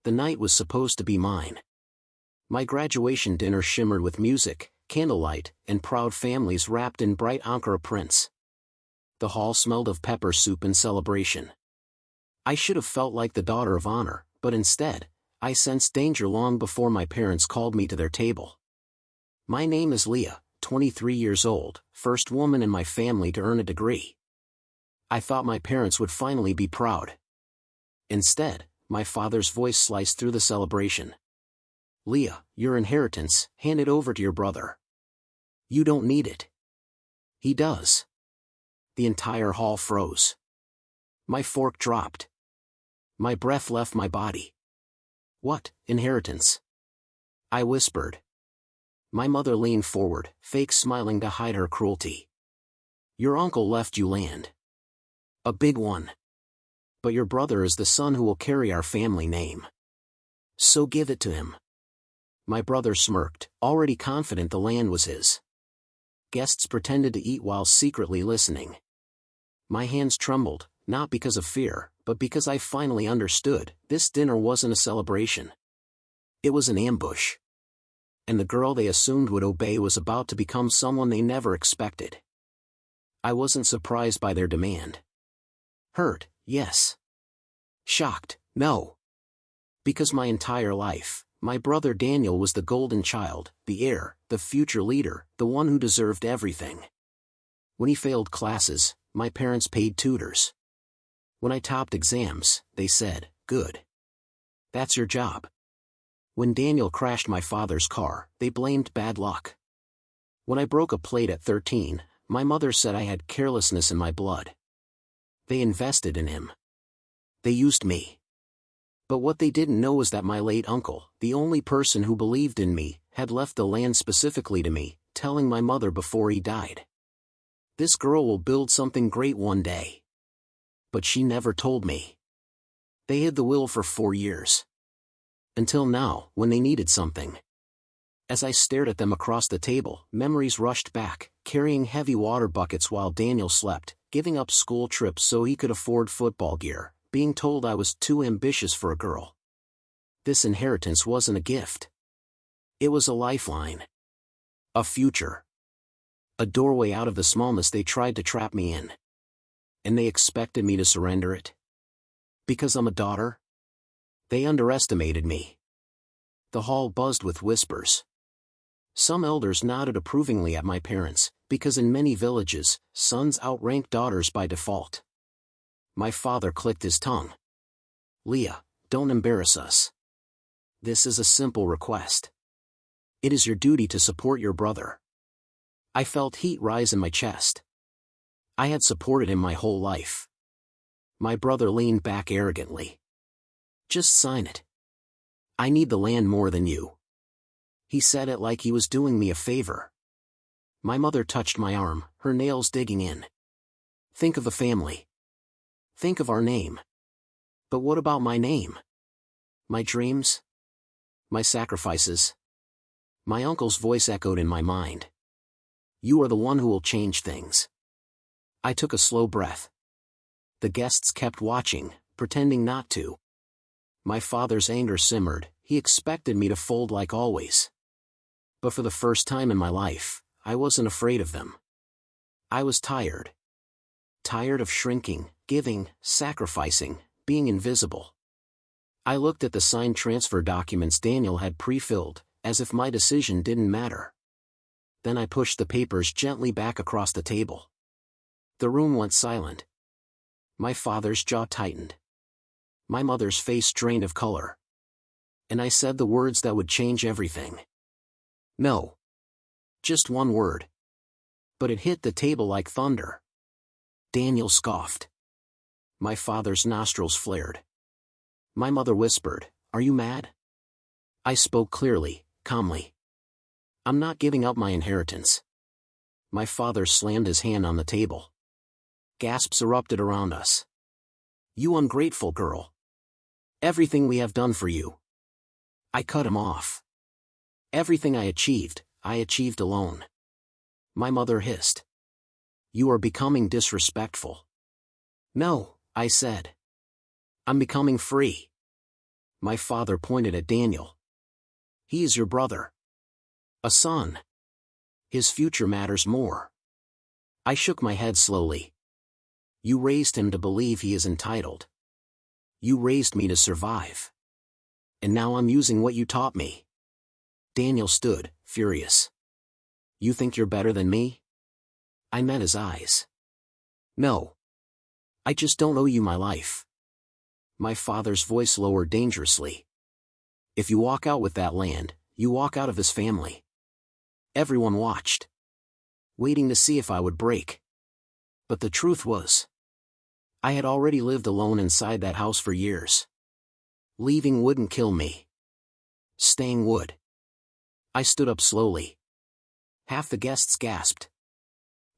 The night was supposed to be mine. My graduation dinner shimmered with music, candlelight, and proud families wrapped in bright Ankara prints. The hall smelled of pepper soup and celebration. I should have felt like the daughter of honor, but instead, I sensed danger long before my parents called me to their table. My name is Leah, 23 years old, first woman in my family to earn a degree. I thought my parents would finally be proud. Instead, my father's voice sliced through the celebration. Leah, your inheritance, hand it over to your brother. You don't need it. He does. The entire hall froze. My fork dropped. My breath left my body. What, inheritance? I whispered. My mother leaned forward, fake smiling to hide her cruelty. Your uncle left you land. A big one. But your brother is the son who will carry our family name. So give it to him. My brother smirked, already confident the land was his. Guests pretended to eat while secretly listening. My hands trembled, not because of fear, but because I finally understood, this dinner wasn't a celebration. It was an ambush. And the girl they assumed would obey was about to become someone they never expected. I wasn't surprised by their demand. Hurt, yes. Shocked, no. Because my entire life, my brother Daniel was the golden child, the heir, the future leader, the one who deserved everything. When he failed classes, my parents paid tutors. When I topped exams, they said, good. That's your job. When Daniel crashed my father's car, they blamed bad luck. When I broke a plate at 13, my mother said I had carelessness in my blood. They invested in him. They used me. But what they didn't know was that my late uncle, the only person who believed in me, had left the land specifically to me, telling my mother before he died. This girl will build something great one day. But she never told me. They hid the will for 4 years. Until now, when they needed something. As I stared at them across the table, memories rushed back, carrying heavy water buckets while Daniel slept, giving up school trips so he could afford football gear, being told I was too ambitious for a girl. This inheritance wasn't a gift. It was a lifeline. A future. A doorway out of the smallness they tried to trap me in. And they expected me to surrender it. Because I'm a daughter? They underestimated me. The hall buzzed with whispers. Some elders nodded approvingly at my parents, because in many villages, sons outrank daughters by default. My father clicked his tongue. Leah, don't embarrass us. This is a simple request. It is your duty to support your brother. I felt heat rise in my chest. I had supported him my whole life. My brother leaned back arrogantly. Just sign it. I need the land more than you. He said it like he was doing me a favor. My mother touched my arm, her nails digging in. Think of the family. Think of our name. But what about my name? My dreams? My sacrifices? My uncle's voice echoed in my mind. You are the one who will change things. I took a slow breath. The guests kept watching, pretending not to. My father's anger simmered, he expected me to fold like always. But for the first time in my life, I wasn't afraid of them. I was tired. Tired of shrinking, giving, sacrificing, being invisible. I looked at the signed transfer documents Daniel had pre-filled, as if my decision didn't matter. Then I pushed the papers gently back across the table. The room went silent. My father's jaw tightened. My mother's face drained of color. And I said the words that would change everything. No. Just one word. But it hit the table like thunder. Daniel scoffed. My father's nostrils flared. My mother whispered, "Are you mad?" I spoke clearly, calmly. I'm not giving up my inheritance. My father slammed his hand on the table. Gasps erupted around us. You ungrateful girl. Everything we have done for you. I cut him off. Everything I achieved alone. My mother hissed. You are becoming disrespectful. No, I said. I'm becoming free. My father pointed at Daniel. He is your brother. A son. His future matters more. I shook my head slowly. You raised him to believe he is entitled. You raised me to survive. And now I'm using what you taught me. Daniel stood, furious. You think you're better than me? I met his eyes. No. I just don't owe you my life. My father's voice lowered dangerously. If you walk out with that land, you walk out of his family. Everyone watched, waiting to see if I would break. But the truth was, I had already lived alone inside that house for years. Leaving wouldn't kill me. Staying would. I stood up slowly. Half the guests gasped.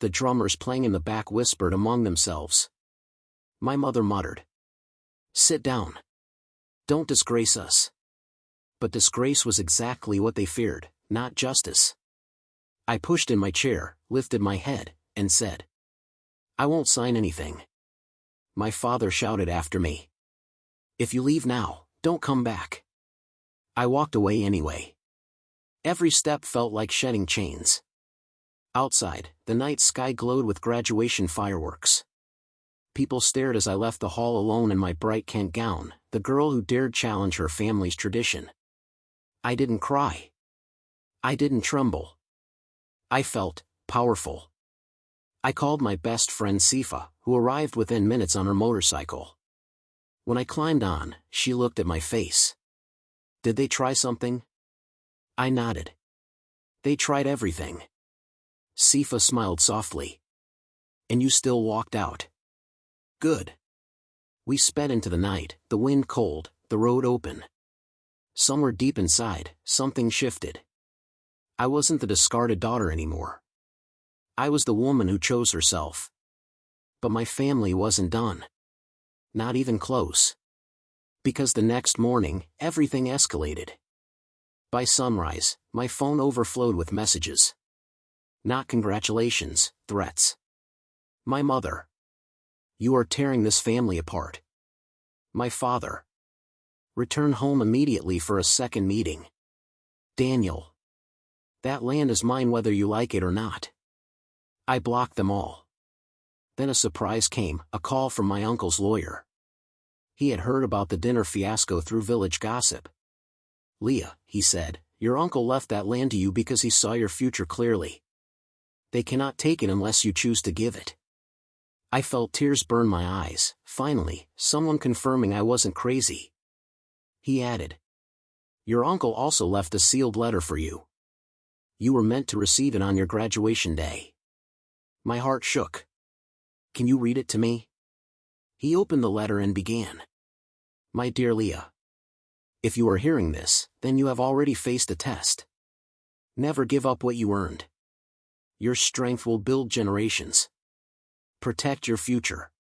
The drummers playing in the back whispered among themselves. My mother muttered. Sit down. Don't disgrace us. But disgrace was exactly what they feared, not justice. I pushed in my chair, lifted my head, and said, I won't sign anything. My father shouted after me. If you leave now, don't come back. I walked away anyway. Every step felt like shedding chains. Outside, the night sky glowed with graduation fireworks. People stared as I left the hall alone in my bright Kent gown, the girl who dared challenge her family's tradition. I didn't cry. I didn't tremble. I felt powerful. I called my best friend Sifa, who arrived within minutes on her motorcycle. When I climbed on, she looked at my face. Did they try something? I nodded. They tried everything. Sifa smiled softly. And you still walked out. Good. We sped into the night, the wind cold, the road open. Somewhere deep inside, something shifted. I wasn't the discarded daughter anymore. I was the woman who chose herself. But my family wasn't done. Not even close. Because the next morning, everything escalated. By sunrise, my phone overflowed with messages. Not congratulations, threats. My mother. You are tearing this family apart. My father. Return home immediately for a second meeting. Daniel. That land is mine whether you like it or not. I blocked them all. Then a surprise came, a call from my uncle's lawyer. He had heard about the dinner fiasco through village gossip. Leah, he said, your uncle left that land to you because he saw your future clearly. They cannot take it unless you choose to give it. I felt tears burn my eyes, finally, someone confirming I wasn't crazy. He added. Your uncle also left a sealed letter for you. You were meant to receive it on your graduation day. My heart shook. Can you read it to me? He opened the letter and began. My dear Leah. If you are hearing this, then you have already faced a test. Never give up what you earned. Your strength will build generations. Protect your future.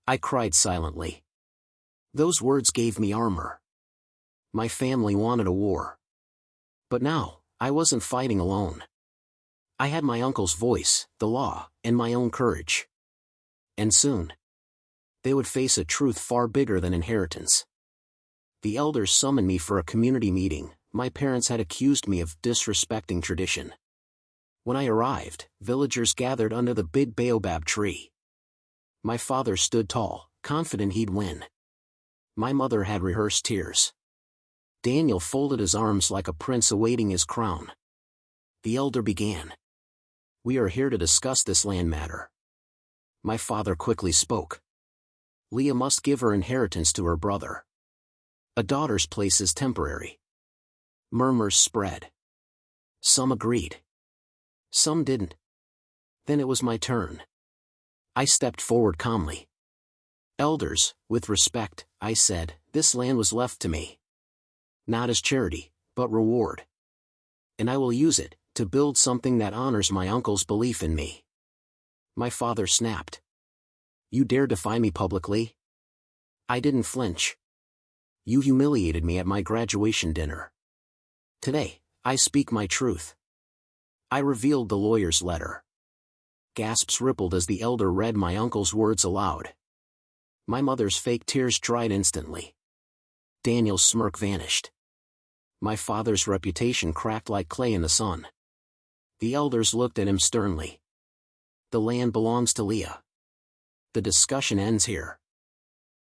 I cried silently. Those words gave me armor. My family wanted a war. But now, I wasn't fighting alone. I had my uncle's voice, the law, and my own courage. And soon, they would face a truth far bigger than inheritance. The elders summoned me for a community meeting. My parents had accused me of disrespecting tradition. When I arrived, villagers gathered under the big baobab tree. My father stood tall, confident he'd win. My mother had rehearsed tears. Daniel folded his arms like a prince awaiting his crown. The elder began. We are here to discuss this land matter. My father quickly spoke. Leah must give her inheritance to her brother. A daughter's place is temporary. Murmurs spread. Some agreed. Some didn't. Then it was my turn. I stepped forward calmly. Elders, with respect, I said, this land was left to me. Not as charity, but reward. And I will use it, to build something that honors my uncle's belief in me. My father snapped. You dare defy me publicly? I didn't flinch. You humiliated me at my graduation dinner. Today, I speak my truth. I revealed the lawyer's letter. Gasps rippled as the elder read my uncle's words aloud. My mother's fake tears dried instantly. Daniel's smirk vanished. My father's reputation cracked like clay in the sun. The elders looked at him sternly. The land belongs to Leah. The discussion ends here.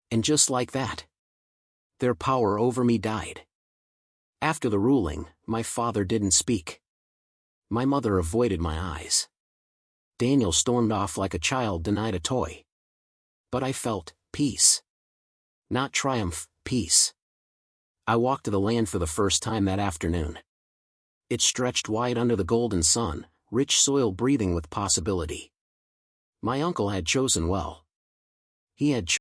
And just like that, their power over me died. After the ruling, my father didn't speak. My mother avoided my eyes. Daniel stormed off like a child denied a toy. But I felt peace. Not triumph, peace. I walked to the land for the first time that afternoon. It stretched wide under the golden sun, rich soil breathing with possibility. My uncle had chosen well. He had